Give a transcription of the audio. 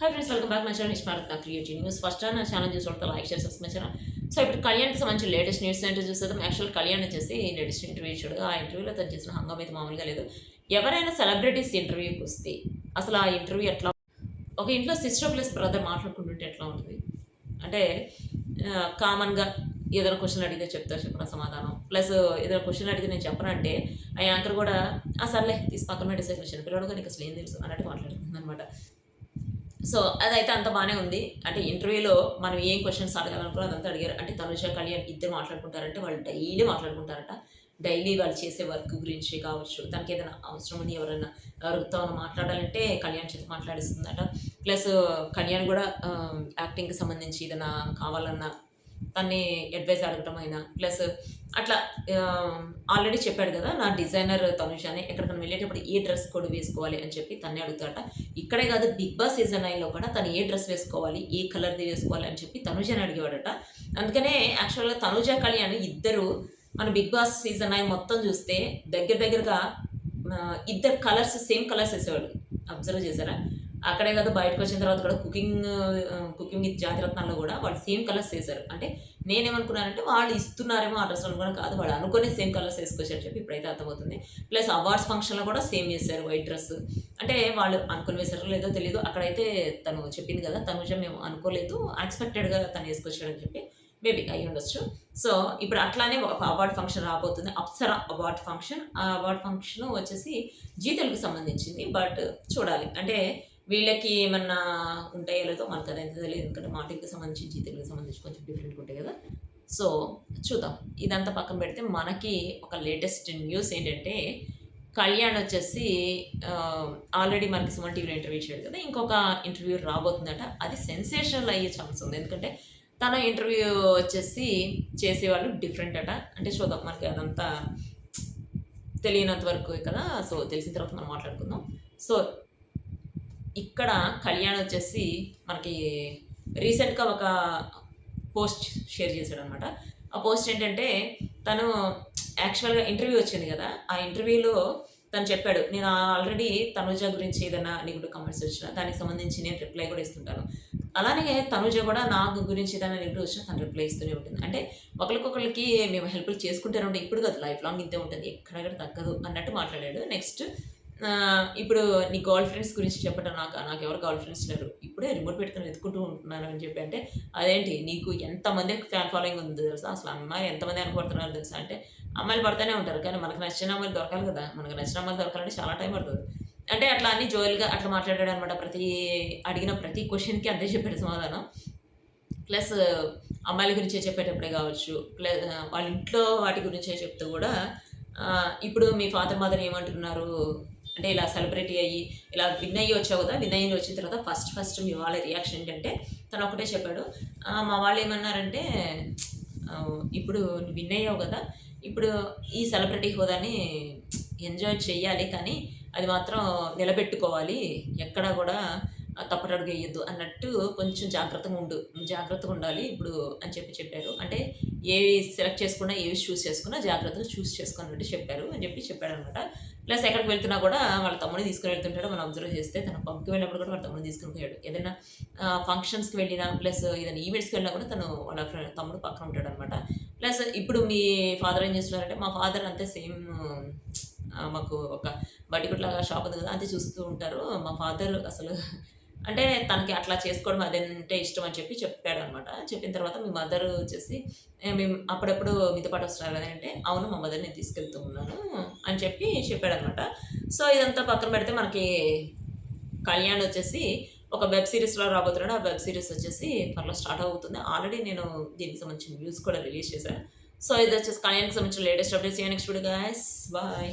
Hi friends, welcome back my channel ఇష్మారత్ నా creative news. First నా ఛానల్ చూసి లైక్ షేర్ సబ్స్క్రైబ్ చేయరా. సో ఇప్పుడు కళ్యాణ్కి సంబంధించి లేటెస్ట్ న్యూస్ ఏంటో చూసేద్దాం. యాక్చువల్ కళ్యాణ్ వచ్చేసి లేటెస్ట్ ఇంటర్వ్యూ ఇచ్చాడు. ఆ ఇంటర్వ్యూలో తను చేసిన హంగామా అయితే మామూలుగా లేదు. ఎవరైనా సెలబ్రిటీస్ ఇంటర్వ్యూకి వస్తే అసలు ఆ ఇంటర్వ్యూ ఎట్లా, ఒక ఇంట్లో సిస్టర్ ప్లస్ బ్రదర్ మాట్లాడుకుంటుంటే ఎట్లా ఉంటుంది అంటే, కామన్గా ఏదైనా క్వశ్చన్ అడిగితే చెప్తారు చెప్పిన సమాధానం, ప్లస్ ఏదైనా క్వశ్చన్ అడిగితే నేను చెప్పనంటే ఆ యాంకర్ కూడా సర్లే తీసి పక్కన పెట్టేసే క్వశ్చన్ పిల్లడు కానీ అసలు ఏం తెలుసు అన్నట్టు మాట్లాడుతుంది అనమాట. సో అదైతే అంత బాగానే ఉంది. అంటే ఇంటర్వ్యూలో మనం ఏం క్వశ్చన్స్ అడగాలనుకున్నా అదంతా అడిగారు. అంటే తనుజ, కళ్యాణ్ ఇద్దరు మాట్లాడుకుంటారంటే వాళ్ళు డైలీ మాట్లాడుకుంటారట. డైలీ వాళ్ళు చేసే వర్క్ గురించి కావచ్చు, తనకి ఏదైనా అవసరం అని ఎవరైనా ఎవరితో మాట్లాడాలంటే కళ్యాణ్ చేత మాట్లాడిస్తుందట. ప్లస్ కళ్యాణ్ కూడా యాక్టింగ్కి సంబంధించి ఏదైనా కావాలన్నా తన్ని అడ్వైస్ అడగటం అయినా, ప్లస్ అట్లా ఆల్రెడీ చెప్పాడు కదా, నా డిజైనర్ తనుష అని ఎక్కడికైనా వెళ్ళేటప్పుడు ఏ డ్రెస్ కోడ్ వేసుకోవాలి అని చెప్పి తన్నే అడుగుతాట. ఇక్కడే కాదు, బిగ్ బాస్ సీజన్ 9లో కూడా తను ఏ డ్రెస్ వేసుకోవాలి, ఏ కలర్ది వేసుకోవాలి అని చెప్పి తనుజని అడిగేవాడట. అందుకనే యాక్చువల్గా తనుజ, కళ్యాణ్ ఇద్దరు మన బిగ్ బాస్ సీజన్ 9 మొత్తం చూస్తే దగ్గరగా ఇద్దరు కలర్స్, సేమ్ కలర్స్ వేసేవాడు. అబ్జర్వ్ చేశారా? అక్కడే కాదు, బయటకు వచ్చిన తర్వాత కూడా కుకింగ్ విత్ జాతిరత్నాల్లో కూడా వాళ్ళు సేమ్ కలర్స్ వేశారు. అంటే నేనేమనుకున్నానంటే వాళ్ళు ఇస్తున్నారేమో ఆ డ్రెస్ అనుకున్నా, కాదు, వాళ్ళు అనుకునే సేమ్ కలర్స్ వేసుకొచ్చారు చెప్పి ఇప్పుడైతే అర్థమవుతుంది. ప్లస్ అవార్డ్స్ ఫంక్షన్లో కూడా సేమ్ చేశారు వైట్ డ్రెస్. అంటే వాళ్ళు అనుకుని వేశారో లేదో తెలియదు. అక్కడైతే తను చెప్పింది కదా, తనుజ మేము అనుకోలేదు, అన్ఎక్స్పెక్టెడ్గా తను వేసుకొచ్చాడని చెప్పి మేబీ అయ్యి ఉండొచ్చు. సో ఇప్పుడు అట్లానే ఒక అవార్డ్ ఫంక్షన్ రాబోతుంది, అప్సరా అవార్డ్ ఫంక్షన్. ఆ అవార్డ్ ఫంక్షన్ వచ్చేసి జీ తెలుగుకి సంబంధించింది. బట్ చూడాలి, అంటే వీళ్ళకి ఏమన్నా ఉంటాయో లేదో మనకు అదైతే తెలియదు. ఎందుకంటే మా టీవీకి సంబంధించి జీ తెలుగుకి సంబంధించి కొంచెం డిఫరెంట్గా ఉంటాయి కదా. సో చూద్దాం. ఇదంతా పక్కన పెడితే మనకి ఒక లేటెస్ట్ న్యూస్ ఏంటంటే, కళ్యాణ్ వచ్చేసి ఆల్రెడీ మనకి సుమన్ టీవీలో ఇంటర్వ్యూ ఇచ్చాడు కదా, ఇంకొక ఇంటర్వ్యూ రాబోతుందట. అది సెన్సేషనల్ అయ్యే ఛాన్స్ ఉంది. ఎందుకంటే తన ఇంటర్వ్యూ వచ్చేసి చేసేవాళ్ళు డిఫరెంట్ అట. అంటే చూద్దాం, మనకి అదంతా తెలియనంత వరకు కదా. సో తెలిసిన తర్వాత మనం మాట్లాడుకుందాం. సో ఇక్కడ కళ్యాణ్ వచ్చేసి మనకి రీసెంట్గా ఒక పోస్ట్ షేర్ చేశాడు అనమాట. ఆ పోస్ట్ ఏంటంటే, తను యాక్చువల్గా ఇంటర్వ్యూ వచ్చింది కదా, ఆ ఇంటర్వ్యూలో తను చెప్పాడు, నేను ఆల్రెడీ తనుజ గురించి ఏదైనా నెగిటివ్ కామెంట్స్ వచ్చినా దానికి సంబంధించి నేను రిప్లై కూడా ఇస్తుంటాను. అలానే తనుజ కూడా నాకు గురించి ఏదైనా నెగిటివ్ వచ్చినా తను రిప్లై ఇస్తూనే ఉంటుంది. అంటే ఒకరికొకరికి మేము హెల్ప్లు చేసుకుంటూనే ఉంటాం. ఇప్పుడు కాదు, లైఫ్ లాంగ్ ఇంతే ఉంటుంది, ఎక్కడెక్కడ తగ్గదు అన్నట్టు మాట్లాడాడు. నెక్స్ట్ ఇప్పుడు నీ గర్ల్ ఫ్రెండ్స్ గురించి చెప్పటం, నాకు ఎవరు గర్ల్ ఫ్రెండ్స్ లేరు, ఇప్పుడే రిమోట్ పెట్టుకుని వెతుకుంటూ ఉంటున్నాను అని చెప్పి. అంటే అదేంటి, నీకు ఎంతమంది ఫ్యాన్ ఫాలోయింగ్ ఉంది తెలుసా, అసలు అమ్మాయి ఎంతమంది అనుకుంటున్నారు తెలుసా అంటే, అమ్మాయిలు పడుతూనే ఉంటారు కానీ మనకు నచ్చిన అమ్మాయిలు దొరకాలి కదా, మనకు నచ్చిన అమ్మాయిలు దొరకాలంటే చాలా టైం పడుతుంది. అంటే అట్లా అన్ని జోయల్గా అట్లా మాట్లాడాడు అనమాట. అడిగిన ప్రతి క్వశ్చన్కి అంతే చెప్పాడు సమాధానం. ప్లస్ అమ్మాయిల గురించే చెప్పేటప్పుడే కావచ్చు, ప్లస్ వాళ్ళ ఇంట్లో వాటి గురించే చెప్తూ కూడా, ఇప్పుడు మీ ఫాదర్ మదర్ ఏమంటున్నారు అంటే, ఇలా సెలబ్రిటీ అయ్యి ఇలా విన్ అయ్యి వచ్చావు కదా, విన్ అయ్యి వచ్చిన తర్వాత ఫస్ట్ మీ వాళ్ళ రియాక్షన్ ఏంటంటే తను ఒకటే చెప్పాడు, మా వాళ్ళు ఏమన్నారంటే, ఇప్పుడు విన్ అయ్యావు కదా, ఇప్పుడు ఈ సెలబ్రిటీ హోదాని ఎంజాయ్ చెయ్యాలి, కానీ అది మాత్రం నిలబెట్టుకోవాలి, ఎక్కడా కూడా తప్పటడుగు వేయొద్దు అన్నట్టు, కొంచెం జాగ్రత్తగా ఉండాలి ఇప్పుడు అని చెప్పారు. అంటే ఏవి సెలెక్ట్ చేసుకున్నా, ఏవి చూస్ చేసుకున్నా జాగ్రత్తగా చూస్ చేసుకున్నట్టు చెప్పారు అని చెప్పాడనమాట. ప్లస్ ఎక్కడికి వెళ్తున్నా కూడా వాళ్ళ తమ్ముడిని తీసుకుని వెళ్తుంటాడు. మనం అబ్జర్వ్ చేస్తే తన పబ్కి వెళ్ళినప్పుడు కూడా వాళ్ళ తమ్ముడిని తీసుకుని పోయాడు. ఏదైనా ఫంక్షన్స్కి వెళ్ళినా, ప్లస్ ఏదైనా ఈవెంట్స్కి వెళ్ళినా కూడా తను వాళ్ళ తమ్ముడు పక్కన ఉంటాడు అనమాట. ప్లస్ ఇప్పుడు మీ ఫాదర్ ఏం చేస్తున్నారంటే, మా ఫాదర్ అంతే సేమ్, మాకు ఒక బడ్డీకుట్లాగా షాప్ ఉంది కదా, అంతే చూస్తూ ఉంటారు. మా ఫాదర్ అసలు అంటే తనకి అట్లా చేసుకోవడం అదంటే ఇష్టం అని చెప్పాడనమాట. చెప్పిన తర్వాత మీ మదర్ వచ్చేసి, మేము అప్పుడప్పుడు మీతో పాటు వస్తున్నారు కదా అంటే, అవును మా మదర్ నేను తీసుకెళ్తూ ఉన్నాను అని చెప్పాడనమాట. సో ఇదంతా పక్కన పెడితే మనకి కళ్యాణ్ వచ్చేసి ఒక వెబ్ సిరీస్లో రాబోతున్నాడు. ఆ వెబ్ సిరీస్ వచ్చేసి త్వరలో స్టార్ట్ అవుతుంది. ఆల్రెడీ నేను దీనికి సంబంధించిన న్యూస్ కూడా రిలీజ్ చేశాను. సో ఇది వచ్చేసి కళ్యాణ్కి సంబంధించిన latest updates. Next video guys, bye.